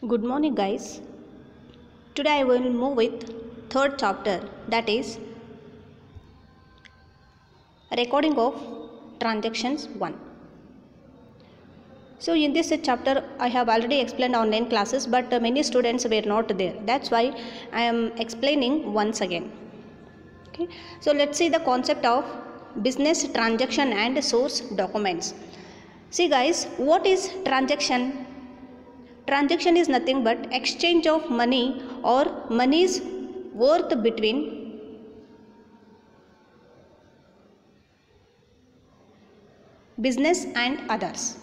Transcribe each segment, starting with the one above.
Good morning, guys. Today I will move with third chapter, that is recording of transactions 1. So in this chapter I have already explained online classes, but many students were not there. That's why I am explaining once again. Okay. So let's see the concept of business transaction and source documents. See guys, what is transaction? Transaction is nothing but exchange of money or money's worth between business and others.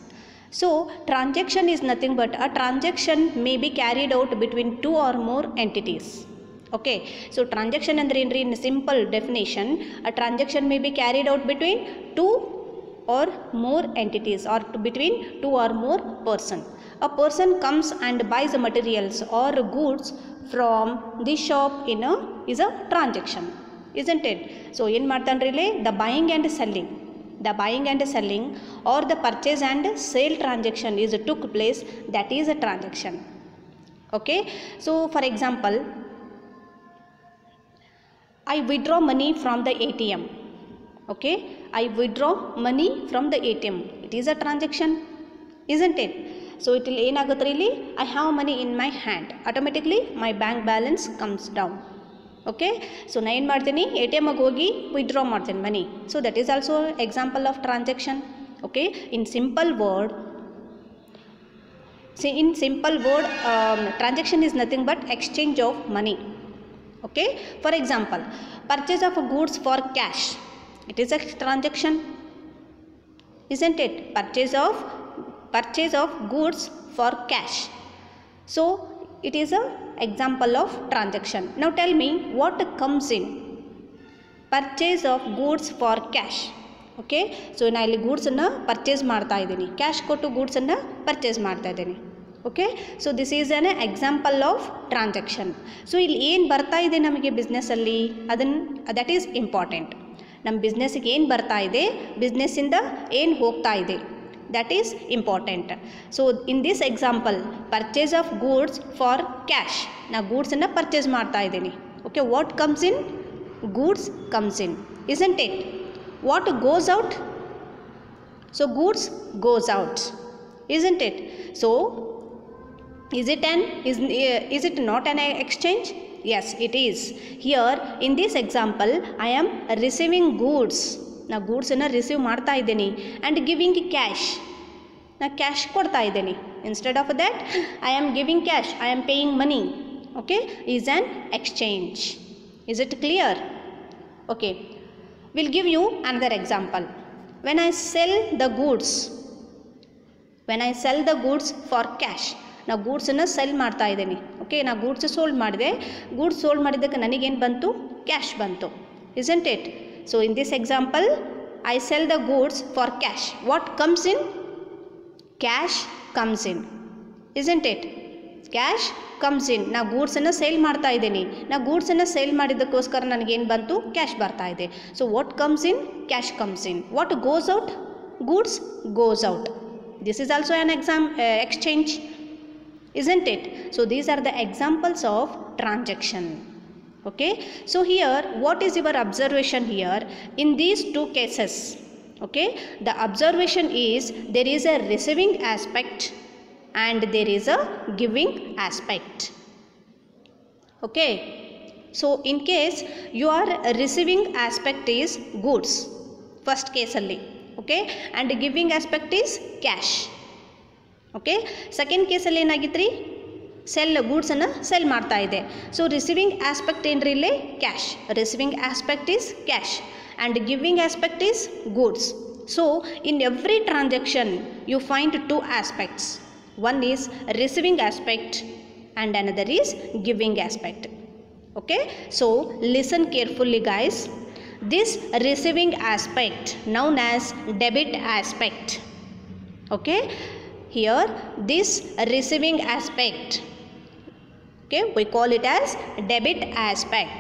So transaction is nothing but a transaction may be carried out between two or more entities. Okay, so transaction and in simple definition, a transaction may be carried out between two or more entities or between two or more persons. A person comes and buys materials or goods from the shop is a transaction, isn't it? So in the buying and selling or the purchase and sale transaction is took place, that is a transaction. Okay, so for example, I withdraw money from the ATM. Okay, I withdraw money from the ATM. It is a transaction, isn't it? So it will really, I have money in my hand. Automatically my bank balance comes down. Okay, so na ಏನು ಮಾಡ್ತೀನಿ ATM ಹೋಗಿ withdraw ಮಾಡ್ತೀನಿ money. So that is also example of transaction. Okay, in simple word, transaction is nothing but exchange of money. Okay, for example, purchase of goods for cash, it is a transaction, isn't it? Purchase of goods for cash, so it is a example of transaction. Now tell me what comes in purchase of goods for cash. Okay, so na illi goods anna purchase ಮಾಡ್ತಾ ಇದ್ದೀನಿ, cash ಕೊಟ್ಟು goods anna purchase ಮಾಡ್ತಾ ಇದ್ದೀನಿ. Okay, so this is an example of transaction. So ಇಲ್ಲಿ ಏನು ಬರ್ತಾ ಇದೆ ನಮಗೆ ಬಿಸ್ನೆಸ್ ಅಲ್ಲಿ, that is important. ನಮ್ಮ ಬಿಸ್ನೆಸ್ ಗೆ ಏನು ಬರ್ತಾ ಇದೆ, ಬಿಸ್ನೆಸ್ ಇಂದ ಏನು ಹೋಗ್ತಾ ಇದೆ, that is important. So in this example, purchase of goods for cash, na goods anna purchase ಮಾಡ್ತಾ ಇದ್ದೀನಿ. Okay, what comes in? Goods comes in, isn't it? What goes out? So goods goes out, isn't it? So is it not an exchange? Yes, it is. Here in this example I am receiving goods. Na goods anna receive ಮಾಡ್ತಾ ಇದ್ದೀನಿ and giving cash. Na cash ಕೊಡ್ತಾ ಇದ್ದೀನಿ. Instead of that I am giving cash, I am paying money. Okay, is an exchange. Is it clear? Okay, we'll give you another example. When I sell the goods for cash, ನಾ ಗೂಡ್ಸನ್ನು cell ಮಾಡ್ತಾ ಇದ್ದೀನಿ. Okay, ನಾ goods sold ಮಾಡಿದೆ, goods sold ಮಾಡಿದ್ದಕ್ಕೆ ನನಗೇನು ಬಂತು? Cash ಬಂತು, isn't it? So in this example I sell the goods for cash. What comes in? Cash comes in, isn't it? Cash comes in. ನಾ ಗೂಡ್ಸನ್ನು ಸೇಲ್ ಮಾಡ್ತಾ ಇದ್ದೀನಿ, ನಾ ಗೂಡ್ಸನ್ನು ಸೇಲ್ ಮಾಡಿದ್ದಕ್ಕೋಸ್ಕರ ನನಗೇನು ಬಂತು? ಕ್ಯಾಶ್ ಬರ್ತಾ ಇದೆ. So what comes in? Cash comes in. What goes out? Goods goes out. This is also an exchange, isn't it? So these are the examples of transaction. Okay, so here what is your observation here in these two cases? Okay, the observation is there is a receiving aspect and there is a giving aspect. Okay, so in case your receiving aspect is goods, first case alli, okay, and giving aspect is cash. Okay, second ಕೇಸಲ್ಲಿ ಏನಾಗಿತ್ತು? Goods ಅನ್ನು cell ಮಾಡ್ತಾ ಇದೆ. So receiving aspect ಏನ್ರಿ ಇಲ್ಲಿ? Cash. Receiving aspect is cash and giving aspect is goods. So in every transaction you find two aspects. One is receiving aspect and another is giving aspect. Okay, so listen carefully guys. This receiving aspect known as debit aspect. Okay, here this receiving aspect, okay, we call it as debit aspect.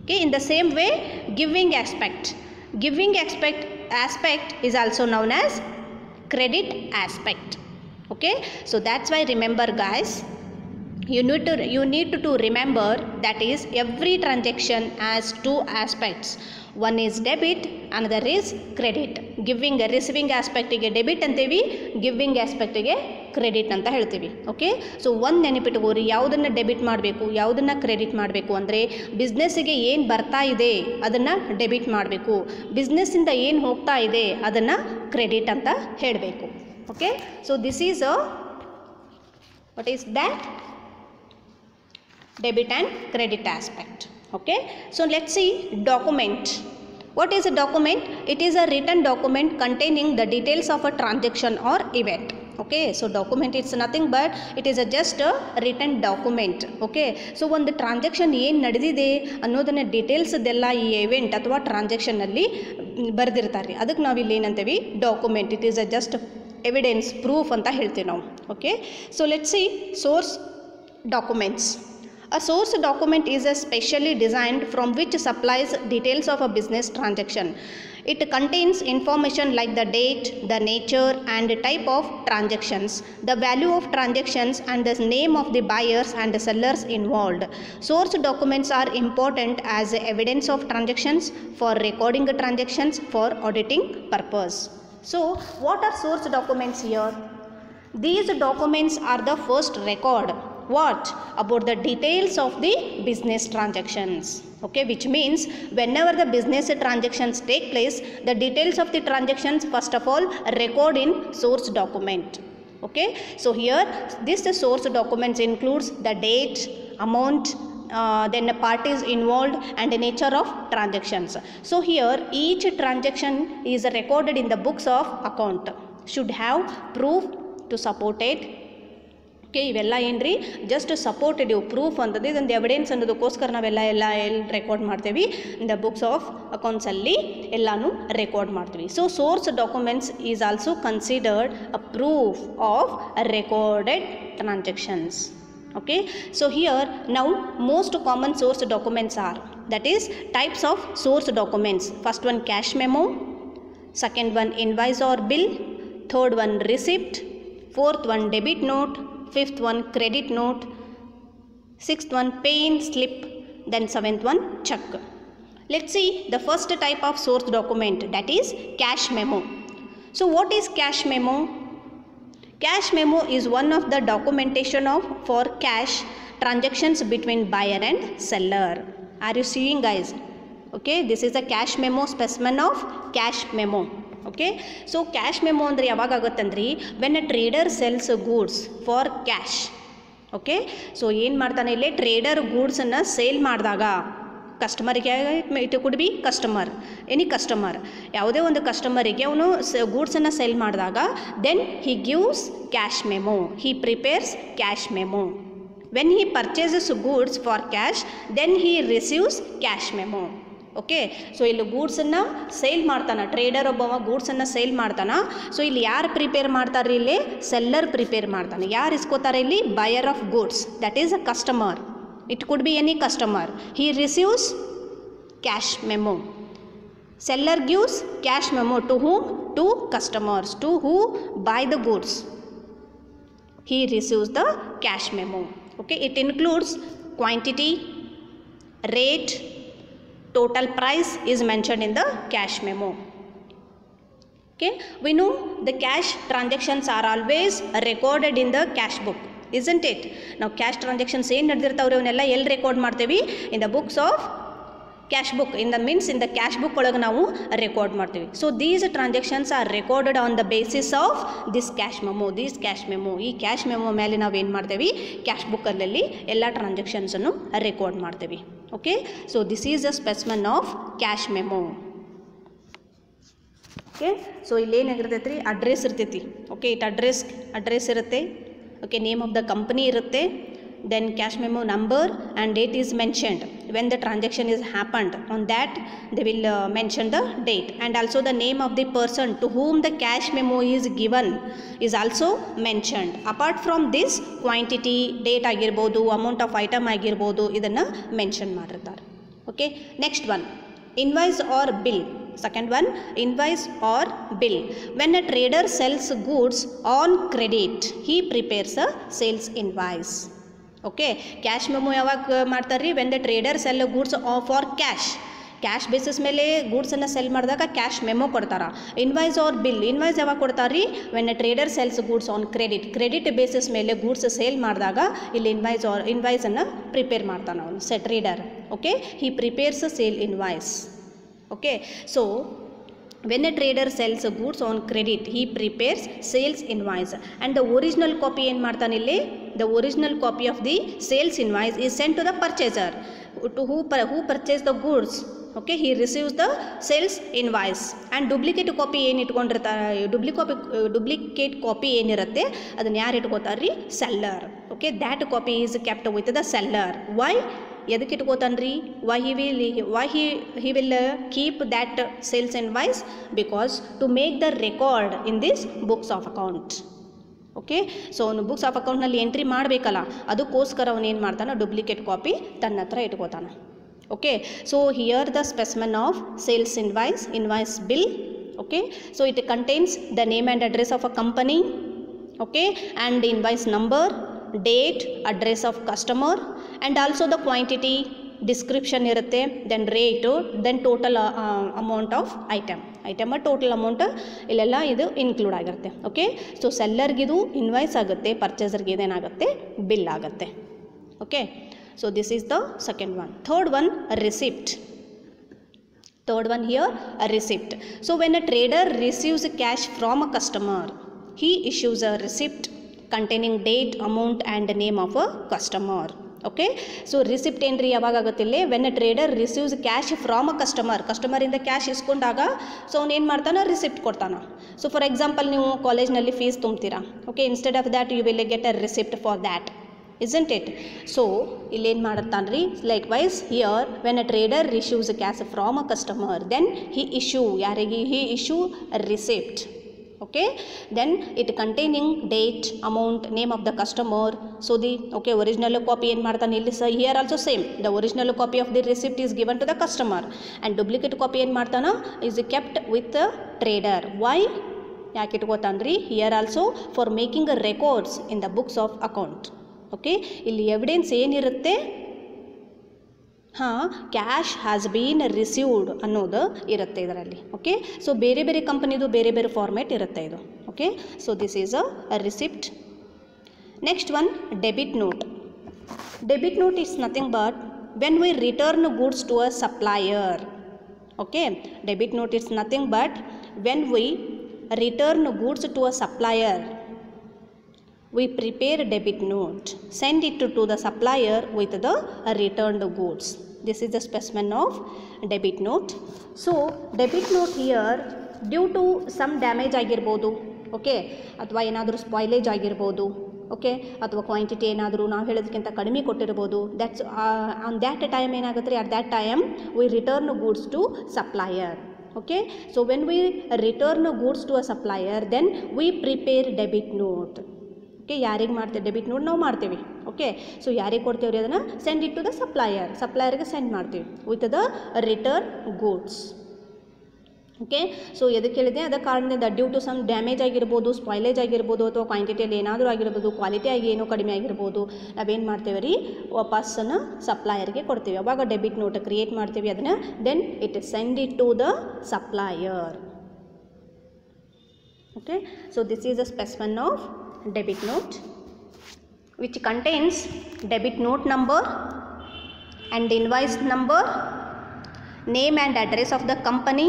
Okay, in the same way giving aspect is also known as credit aspect. Okay, so that's why remember guys, you need to remember that is every transaction has two aspects. One is debit, another is credit. Giving receiving ಆಸ್ಪೆಕ್ಟಿಗೆ debit ಅಂತೀವಿ, giving ಆಸ್ಪೆಕ್ಟಿಗೆ credit ಅಂತ ಹೇಳ್ತೀವಿ. Okay, so ಒಂದು ನೆನಪಿಟ್ಕೋರಿ, ಯಾವುದನ್ನು debit ಮಾಡಬೇಕು ಯಾವುದನ್ನು credit ಮಾಡಬೇಕು ಅಂದರೆ ಬಿಸ್ನೆಸ್ಸಿಗೆ ಏನು ಬರ್ತಾ ಇದೆ ಅದನ್ನು ಡೆಬಿಟ್ ಮಾಡಬೇಕು, ಬಿಸ್ನೆಸ್ಸಿಂದ ಏನು ಹೋಗ್ತಾ ಇದೆ ಅದನ್ನು ಕ್ರೆಡಿಟ್ ಅಂತ ಹೇಳಬೇಕು. Okay, so this is what is that debit and credit aspect. Okay, so let's see document. What is a document? It is a written document containing the details of a transaction or event. Okay, so document it's nothing but it is just a written document. Okay, so ಒಂದು transaction ಏನು ನಡೆದಿದೆ ಅನ್ನೋದನ್ನ details ಇದೆಲ್ಲ ಈ event ಅಥವಾ ಟ್ರಾನ್ಸಾಕ್ಷನ್ನಲ್ಲಿ ಬರೆದಿರ್ತಾರೆ, ಅದಕ್ಕೆ ನಾವು ಇಲ್ಲಿ ಏನಂತೀವಿ document. It is a just evidence, proof ಅಂತ ಹೇಳ್ತೀವಿ ನಾವು. Okay, so let's see source documents. A source document is a specially designed from which supplies details of a business transaction. It contains information like the date, the nature and type of transactions, the value of transactions and the name of the buyers and the sellers involved. Source documents are important as evidence of transactions, for recording the transactions, for auditing purpose. So what are source documents here? These documents are the first record what about the details of the business transactions. Okay, which means whenever the business transactions take place, the details of the transactions first of all record in source document. Okay, so here this source documents includes the date, amount, then the parties involved and the nature of transactions. So here each transaction is recorded in the books of account, should have proof to support it. Okay, ಇವೆಲ್ಲ ಏನು ರೀ just ಸಪೋರ್ಟೆಡಿವ್ proof ಅಂತದ್ದು, ಇದೊಂದು evidence ಅನ್ನೋದಕ್ಕೋಸ್ಕರ ನಾವೆಲ್ಲ ಎಲ್ಲಿ record ಮಾಡ್ತೀವಿ, the books of ಅಕೌಂಟ್ಸಲ್ಲಿ ಎಲ್ಲನೂ record ಮಾಡ್ತೀವಿ. So source documents is also considered a proof of recorded transactions. Okay, so here now most common source documents are, that is types of source documents. First one cash memo, second one invoice or bill, third one receipt, fourth one debit note, fifth one credit note, sixth one pay-in slip, then seventh one check. Let's see the first type of source document, that is cash memo. So what is cash memo? Cash memo is one of the documentation of for cash transactions between buyer and seller. Are you seeing guys? Okay, this is a cash memo, specimen of cash memo. Okay, so cash memo ಅಂದರೆ ಯಾವಾಗ ಆಗುತ್ತಂದ್ರಿ, when a trader sells goods for cash. Okay, so ಏನು ಮಾಡ್ತಾನೆ ಇಲ್ಲಿ, trader ಗೂಡ್ಸನ್ನು sale ಮಾಡಿದಾಗ ಕಸ್ಟಮರಿಗೆ, it could be customer, any customer, ಯಾವುದೇ ಒಂದು ಕಸ್ಟಮರಿಗೆ ಅವನು ಗೂಡ್ಸನ್ನು ಸೇಲ್ ಮಾಡಿದಾಗ then he gives cash memo, he prepares cash memo. When he purchases goods for cash then he receives cash memo. Okay, so ಇಲ್ಲಿ ಗೂಡ್ಸನ್ನು ಸೇಲ್ ಮಾಡ್ತಾನೆ, ಟ್ರೇಡರ್ ಒಬ್ಬವ ಗೂಡ್ಸನ್ನು ಸೇಲ್ ಮಾಡ್ತಾನೆ. ಸೊ ಇಲ್ಲಿ ಯಾರು ಪ್ರಿಪೇರ್ ಮಾಡ್ತಾರೆ, ಇಲ್ಲಿ ಸೆಲ್ಲರ್ ಪ್ರಿಪೇರ್ ಮಾಡ್ತಾನೆ. ಯಾರು ಇಸ್ಕೋತಾರೆ ಇಲ್ಲಿ, buyer of goods, that is a customer, it could be any customer. He receives cash memo. Seller gives cash memo to whom, to customers, to who buy the goods. He receives the cash memo. Okay, it includes quantity, rate, total price is mentioned in the cash memo. Okay, we know the cash transactions are always recorded in the cash book, isn't it? Now cash transactions ಏನು ನಡೆದಿರ್ತಾವ್ರಿ ಅವನ್ನೆಲ್ಲ ಎಲ್ಲಿ record ಮಾಡ್ತೀವಿ, in the books of cash book, in the means in the cash book ಒಳಗೆ ನಾವು record ಮಾಡ್ತೀವಿ. So these transactions are recorded on the basis of this cash memo, this cash memo. ಈ cash memo ಮೇಲೆ ನಾವು ಏನು ಮಾಡ್ತೀವಿ, cash ಬುಕ್ಕಲ್ಲಿ ಎಲ್ಲ ಟ್ರಾನ್ಸಾಕ್ಷನ್ಸನ್ನು ರೆಕಾರ್ಡ್ ಮಾಡ್ತೀವಿ. Okay, so this is a specimen of cash memo. Okay, so ಇಲ್ಲೇನಾಗಿರ್ತೈತೆ ರೀ, ಅಡ್ರೆಸ್ ಇರ್ತೈತಿ. ಓಕೆ, ಇಟ್ ಅಡ್ರೆಸ್ ಇರುತ್ತೆ. Okay, name of the company ಇರುತ್ತೆ. Then cash memo number and date is mentioned when the transaction is happened. On that they will mention the date, and also the name of the person to whom the cash memo is given is also mentioned. Apart from this, quantity, date agirbodu, amount of item agirbodu, idanna mention ಮಾಡಿರ್ತಾರೆ. Okay, next one, invoice or bill. Second one, invoice or bill. When a trader sells goods on credit, he prepares a sales invoice. Okay, cash memo ಯಾವಾಗ ಮಾಡ್ತಾರ್ರಿ? when the trader sell goods for cash. Cash basis ಮೇಲೆ ಗೂಡ್ಸನ್ನು cell ಮಾಡಿದಾಗ cash memo ಕೊಡ್ತಾರೆ. Invoice R bill, invoice ಯಾವಾಗ ಕೊಡ್ತಾರೆ ರೀ? When a trader sells goods on credit, credit basis ಮೇಲೆ goods sale ಮಾಡಿದಾಗ ಇಲ್ಲಿ ಇನ್ವಾಯ್ಸನ್ನು ಪ್ರಿಪೇರ್ ಮಾಡ್ತಾನೆ ಅವನು trader. Okay, he prepares sale invoice. Okay, so when a trader sells goods on credit, he prepares sales invoice, and the original copy ಏನು ಮಾಡ್ತಾನೆ ಇಲ್ಲಿ? The original copy of the sales invoice is sent to the purchaser, to who purchased the goods. Okay, he receives the sales invoice, and duplicate copy ಏನು ಇಟ್ಕೊಂಡಿರ್ತಾರೆ? duplicate copy ಏನಿರುತ್ತೆ ಅದನ್ನು ಯಾರು ಇಟ್ಕೋತಾರೆ ರೀ? Seller. Okay, that copy is kept with the seller. Why? ಎದಕ್ಕೆ ಇಟ್ಕೋತಾನೆ ರೀ? why he will keep that sales invoice? because to make the record in this books of account. Okay, so ಅವನು books of ಅಕೌಂಟ್ನಲ್ಲಿ entry ಮಾಡಬೇಕಲ್ಲ, ಅದಕ್ಕೋಸ್ಕರ ಅವನು ಏನು ಮಾಡ್ತಾನೆ? ಡೂಪ್ಲಿಕೇಟ್ ಕಾಪಿ ತನ್ನ ಹತ್ರ ಇಟ್ಕೋತಾನೆ. Okay, so here the specimen of sales invoice bill. Okay, so it contains the name and address of a company. Okay, and invoice number, date, address of customer, and also the quantity, description ಇರುತ್ತೆ, then rate, then total amount of item total amount ಇಲ್ಲೆಲ್ಲ ಇದು include ಆಗಿರುತ್ತೆ. Okay, so ಸೆಲ್ಲರ್ಗಿದು invoice ಆಗುತ್ತೆ, ಪರ್ಚೇಸರ್ಗೆ ಇದೇನಾಗುತ್ತೆ? Bill ಆಗುತ್ತೆ. Okay, so this is the second one. Third one, receipt. Third one here, a receipt. So when a trader receives cash from a customer, he issues a receipt containing date, amount and name of a customer. Okay, so receipt ಏನ್ರಿ ಯಾವಾಗ ಆಗುತ್ತಿಲ್ಲ? When a trader receives cash from a ಕಸ್ಟಮರಿಂದ cash ಇಸ್ಕೊಂಡಾಗ so ಅವ್ನು ಏನು ಮಾಡ್ತಾನೆ? Receipt ಕೊಡ್ತಾನೆ. So for example, ನೀವು ಕಾಲೇಜ್ನಲ್ಲಿ ಫೀಸ್ ತುಂಬ್ತೀರಾ. Okay, instead of that you will get a receipt for that, isn't it? So ಇಲ್ಲೇನು ಮಾಡುತ್ತಾನೆ ರೀ? Likewise here when a trader receives cash from a customer, then he issue receipt. Okay, then it containing date, amount, name of the customer. So the original copy ಏನು ಮಾಡ್ತಾನೆ ಇಲ್ಲಿ? here also same, the original copy of the receipt is given to the customer, and duplicate copy ಏನು ಮಾಡ್ತಾನೆ? is kept with the trader. why? ಯಾಕೆ ಇಟ್ಕೋತಾನೆ ರೀ? here also for making records in the books of account. Okay, ಇಲ್ಲಿ evidence ಏನಿರುತ್ತೆ? Cash has been received ಅನ್ನೋದು ಇರುತ್ತೆ ಇದರಲ್ಲಿ. Okay, so ಬೇರೆ ಬೇರೆ ಕಂಪನಿದು ಬೇರೆ ಬೇರೆ ಫಾರ್ಮ್ಯಾಟ್ ಇರುತ್ತೆ ಇದು. Okay, so this is a receipt. Next one, debit note. Debit note is nothing but when we return goods to a supplier. Okay, debit note is nothing but when we return goods to a supplier, we prepare debit note, send it to the supplier with the returned goods. This is the specimen of debit note. So debit note here, due to some damage ಆಗಿರ್ಬೋದು, okay, ಅಥವಾ ಏನಾದರೂ spoilage ಆಗಿರ್ಬೋದು, okay, ಅಥವಾ quantity ಏನಾದರೂ ನಾವು ಹೇಳೋದಕ್ಕಿಂತ ಕಡಿಮೆ ಕೊಟ್ಟಿರ್ಬೋದು. ದ್ಯಾಟ್ಸ್ ಆನ್ ದ್ಯಾಟ್ ಟೈಮ್ ಏನಾಗುತ್ತೆ ರೀ? At that time we return goods to supplier. Okay, so when we return goods to a supplier, then we prepare debit note. Okay, ಯಾರಿಗೆ ಮಾಡ್ತೀವಿ? ಡೆಬಿಟ್ ನೋಟ್ ನಾವು ಮಾಡ್ತೀವಿ. ಓಕೆ, ಸೊ ಯಾರಿಗೆ ಕೊಡ್ತೀವಿ ರೀ? ಅದನ್ನು ಸೆಂಡ್ ಇಟ್ ಟು ದ ಸಪ್ಲೈಯರ್ಗೆ send ಮಾಡ್ತೀವಿ with the return goods. Okay, so ಎದಕ್ಕೆ ಹೇಳಿದೆ? ಅದಕ್ಕೆ ಕಾರಣದಿಂದ ಡ್ಯೂ ಟು ಸಮ್ ಡ್ಯಾಮೇಜ್ ಆಗಿರ್ಬೋದು, ಸ್ಪಾಯ್ಲೇಜ್ ಆಗಿರ್ಬೋದು, ಅಥವಾ ಕ್ವಾಂಟಿಟಿಯಲ್ಲಿ ಏನಾದರೂ ಆಗಿರ್ಬೋದು, ಕ್ವಾಲಿಟಿಯಾಗಿ ಏನೋ ಕಡಿಮೆ ಆಗಿರ್ಬೋದು, ನಾವೇನು ಮಾಡ್ತೇವೆ ರೀ? ವಾಪಸ್ಸನ್ನು ಸಪ್ಲೈಯರ್ಗೆ ಕೊಡ್ತೀವಿ. ಅವಾಗ ಡೆಬಿಟ್ ನೋಟ್ ಕ್ರಿಯೇಟ್ ಮಾಡ್ತೀವಿ ಅದನ್ನು. Then it send it to the supplier. Okay, so this is a specimen of debit note, which contains debit note number and invoice number, name and address of the company,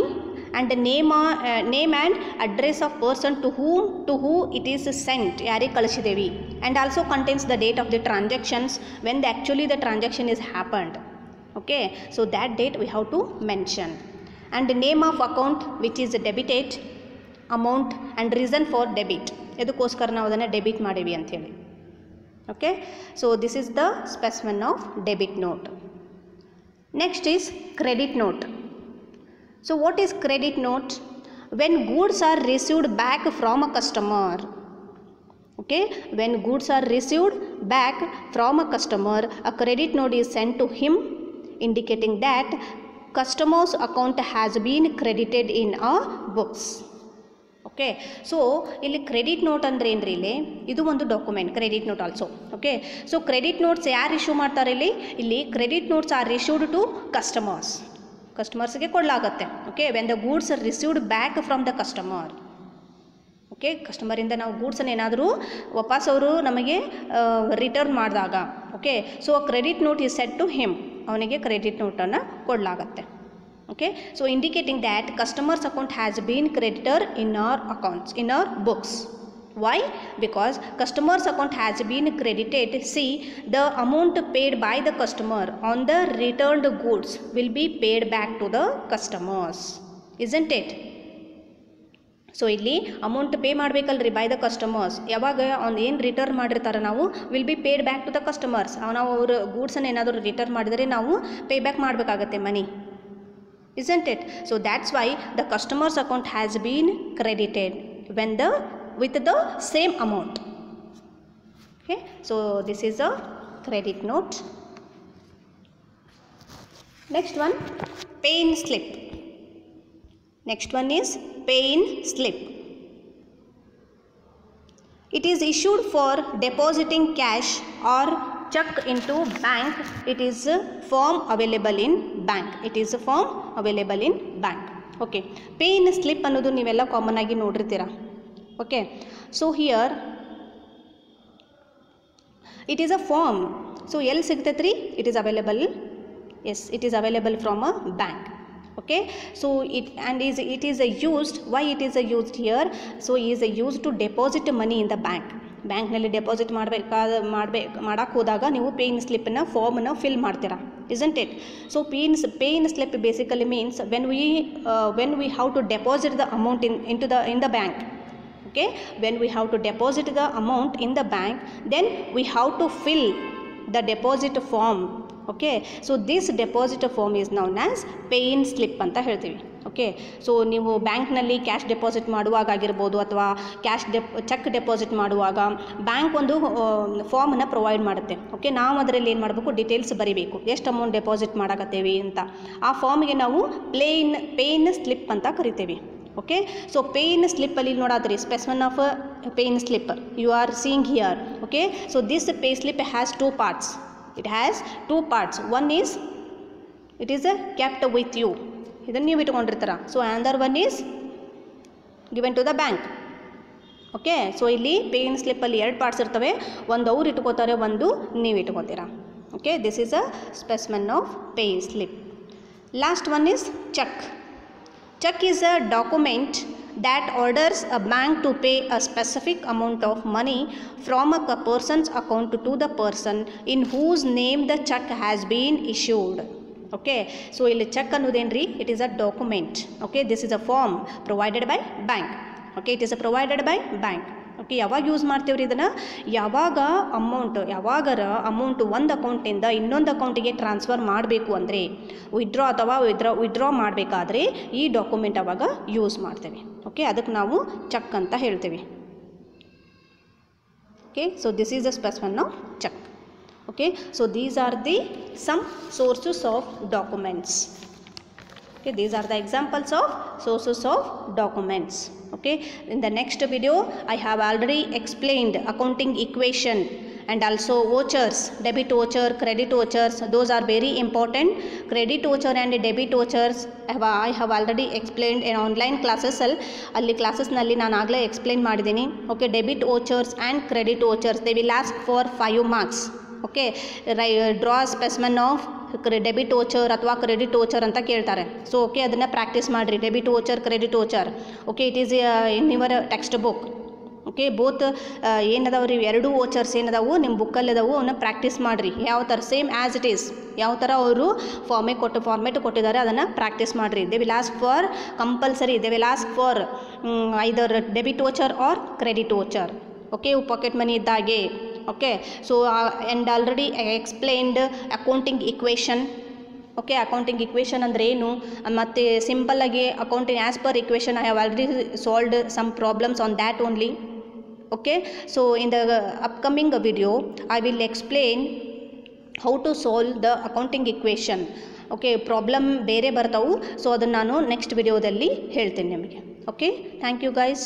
and name and address of person to whom it is sent, ಯಾರಿಗೆ ಕಳಿಸಿದೇವಿ, and also contains the date of the transactions, when actually the transaction is happened. Okay, so that date we have to mention, and the name of account which is debited, amount and reason for debit, ಇದಕ್ಕೋಸ್ಕರ ನಾವು ಅದನ್ನು debit ಮಾಡೀವಿ ಅಂಥೇಳಿ. Okay, so this is the specimen of debit note. Next is credit note. So what is credit note? When goods are received back from a customer. Okay, when goods are received back from a customer, a credit note is sent to him, indicating that customer's account has been credited in a books. Okay, so ಇಲ್ಲಿ credit note ಅಂದರೆ ಏನು ರೀ, ಇದು ಒಂದು document, credit note also. Okay, so credit notes ಯಾರು issue ಮಾಡ್ತಾರೆ ಇಲ್ಲಿ credit notes are issued to ಕಸ್ಟಮರ್ಸ್ಗೆ ಕೊಡಲಾಗುತ್ತೆ. Okay, when the goods are received back from the customer. Okay, ಕಸ್ಟಮರಿಂದ ನಾವು ಗೂಡ್ಸನ್ನು ಏನಾದರೂ ವಾಪಸ್ ಅವರು ನಮಗೆ ರಿಟರ್ನ್ ಮಾಡಿದಾಗ, okay, so credit note is set to him, ಅವನಿಗೆ ಕ್ರೆಡಿಟ್ ನೋಟನ್ನು ಕೊಡಲಾಗುತ್ತೆ. Okay, so indicating that customer's account has been credited in our accounts, in our books. Why? Because customer's account has been credited. See, the amount paid by the customer on the returned goods will be paid back to the customers, isn't it? So ಇಲ್ಲಿ amount pay ಮಾಡಬೇಕಲ್ರಿ by the customers. ಯಾವಾಗ ಅವ್ನು ಏನು return ಮಾಡಿರ್ತಾರೆ ನಾವು will be paid back to the customers. ನಾವು ಅವ್ರ ಗೂಡ್ಸನ್ನು ಏನಾದರೂ ರಿಟರ್ನ್ ಮಾಡಿದರೆ ನಾವು ಪೇ ಬ್ಯಾಕ್ ಮಾಡಬೇಕಾಗತ್ತೆ ಮನಿ, isn't it? So that's why the customer's account has been credited with the same amount. Okay, so this is a credit note. Next one, pay-in slip. Next one is pay-in slip. It is issued for depositing cash or check into bank. It is a form available in bank. It is a form available in bank. Okay, pay-in slip ಅನ್ನೋದು ನೀವೆಲ್ಲ common ಆಗಿ ನೋಡಿರ್ತೀರಾ. Okay, so here it is a form. So ಎಲ್ಲಿ ಸಿಗ್ತೈತೆ ರೀ? It is available, yes, it is available from a bank. Okay, so it is used. Why it is used here? So it is used to deposit money in the bank. ಬ್ಯಾಂಕ್ನಲ್ಲಿ deposit ಮಾಡಕ್ಕೆ ಹೋದಾಗ ನೀವು ಪೇ-ಇನ್ ಸ್ಲಿಪ್ಪನ್ನು ಫಾರ್ಮನ್ನು fill ಮಾಡ್ತೀರಾ, isn't it? So pay-in slip basically means when we have to deposit the amount in the bank. Okay, when we have to deposit the amount in the bank, then we have to fill the deposit form. Okay, so this deposit form is known as pay in slip ಅಂತ ಹೇಳ್ತೀವಿ. Okay, so ನೀವು ಬ್ಯಾಂಕ್ನಲ್ಲಿ cash deposit ಮಾಡುವಾಗ ಆಗಿರ್ಬೋದು ಅಥವಾ check deposit ಮಾಡುವಾಗ bank ಒಂದು ಫಾರ್ಮನ್ನು provide ಮಾಡುತ್ತೆ. ಓಕೆ, ನಾವು ಅದರಲ್ಲಿ ಏನು ಮಾಡಬೇಕು, ಡೀಟೇಲ್ಸ್ ಬರೀಬೇಕು, ಎಷ್ಟು ಅಮೌಂಟ್ ಡೆಪಾಸಿಟ್ ಮಾಡಕತ್ತೇವೆ ಅಂತ. ಆ ಫಾರ್ಮಿಗೆ ನಾವು ಪೇ-ಇನ್ ಸ್ಲಿಪ್ ಅಂತ ಕರಿತೇವೆ. ಓಕೆ, ಸೊ ಪೇ-ಇನ್ ಸ್ಲಿಪ್ಪಲ್ಲಿ ನೋಡಾದ್ರಿ specimen of pay in slip you are seeing here. Okay, so this pay slip has 2 parts. It has 2 parts. One is it is kept with you, ಇದನ್ನು ನೀವು ಇಟ್ಕೊಂಡಿರ್ತೀರ. So another one is given to the bank. Okay, so ಇಲ್ಲಿ pay in ಸ್ಲಿಪ್ಪಲ್ಲಿ 2 parts ಇರ್ತವೆ, ಒಂದು ಅವ್ರು ಇಟ್ಕೋತಾರೆ, ಒಂದು ನೀವು ಇಟ್ಕೋತೀರಾ. Okay, this is a specimen of pay in slip. Last one is check. Check is a document that orders a bank to pay a specific amount of money from a person's account to the person in whose name the check has been issued. Okay, so ಇಲ್ಲಿ cheque ಅನ್ನೋದೇನ್ರಿ, it is a document. Okay, this is a form provided by bank. Okay, it is a provided by bank. Okay, ಯಾವಾಗ use ಮಾಡ್ತೀವ್ರಿ ಇದನ್ನು? ಯಾವಾಗರ amount ಒಂದು ಅಕೌಂಟಿಂದ ಇನ್ನೊಂದು ಅಕೌಂಟಿಗೆ transfer ಮಾಡಬೇಕು ಅಂದರೆ, ವಿಡ್ರಾ ಅಥವಾ ವಿಡ್ರಾ ಮಾಡಬೇಕಾದ್ರೆ ಈ ಡಾಕ್ಯುಮೆಂಟ್ ಅವಾಗ ಯೂಸ್ ಮಾಡ್ತೇವೆ. ಓಕೆ, ಅದಕ್ಕೆ ನಾವು ಚೆಕ್ ಅಂತ ಹೇಳ್ತೇವೆ. Okay, so this is the specimen of cheque. Okay, so these are the some sources of documents. Okay, these are the examples of sources of documents. Okay, in the next video I have already explained accounting equation and also vouchers, debit voucher, credit vouchers. Those are very important. Credit voucher and debit vouchers I have already explained in online classes. ಅಲ್ಲಿ ಕ್ಲಾಸಸ್ನಲ್ಲಿ ನಾನು ಆಗಲೇ explain ಮಾಡಿದ್ದೀನಿ. Okay, debit vouchers and credit vouchers they will ask for 5 marks. Okay, draw specimen of debit voucher ಅಥವಾ credit voucher ಅಂತ ಕೇಳ್ತಾರೆ. So okay, ಅದನ್ನು practise ಮಾಡಿರಿ, debit voucher, credit voucher. Okay, it is in your text book. Okay, both ಏನದಾವ ರೀ, 2 vouchers ಏನದಾವು ನಿಮ್ಮ ಬುಕ್ಕಲ್ಲಿ ಅದಾವು, ಅವನ್ನ ಪ್ರಾಕ್ಟೀಸ್ ಮಾಡಿರಿ. ಯಾವ ಥರ ಸೇಮ್ ಆ್ಯಸ್ ಇಟ್ ಈಸ್, ಯಾವ ಥರ ಅವರು ಫಾರ್ಮೇಟ್ ಕೊಟ್ಟಿದ್ದಾರೆ ಅದನ್ನು ಪ್ರಾಕ್ಟೀಸ್ ಮಾಡಿರಿ. They will ask for compulsory, they will ask for either debit voucher or credit voucher. Okay, pocket money ಇದ್ದಾಗೆ. Okay, so and already explained accounting equation. Okay, accounting equation ಅಂದರೆ ಏನು, ಮತ್ತು ಸಿಂಪಲ್ಲಾಗಿ accounting as per equation I have already solved some problems on that only. Okay, so in the upcoming video I will explain how to solve the accounting equation okay problem ಬೇರೆ ಬರ್ತಾವೆ. So ಅದನ್ನು ನಾನು next ವಿಡಿಯೋದಲ್ಲಿ ಹೇಳ್ತೀನಿ ನಿಮಗೆ. Okay thank you guys.